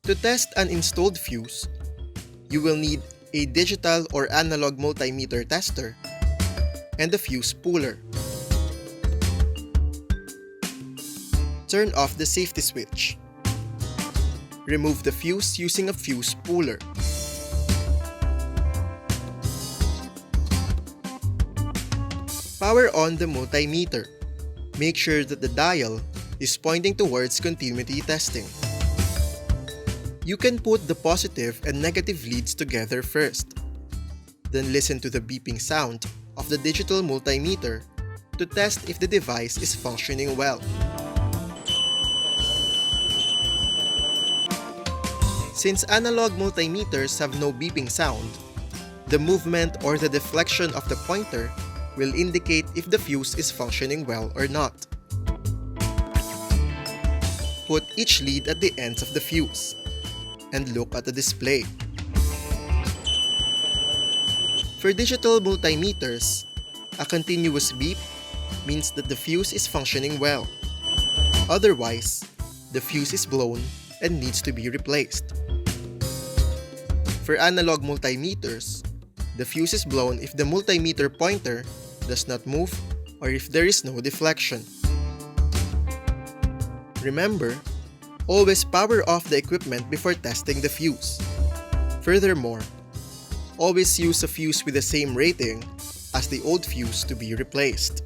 To test an installed fuse, you will need a digital or analog multimeter tester and a fuse puller. Turn off the safety switch. Remove the fuse using a fuse puller. Power on the multimeter. Make sure that the dial is pointing towards continuity testing. You can put the positive and negative leads together first. Then listen to the beeping sound of the digital multimeter to test if the device is functioning well. Since analog multimeters have no beeping sound, the movement or the deflection of the pointer will indicate if the fuse is functioning well or not. Put each lead at the ends of the fuse and look at the display. For digital multimeters, a continuous beep means that the fuse is functioning well. Otherwise, the fuse is blown and needs to be replaced. For analog multimeters, the fuse is blown if the multimeter pointer does not move or if there is no deflection. Remember, always power off the equipment before testing the fuse. Furthermore, always use a fuse with the same rating as the old fuse to be replaced.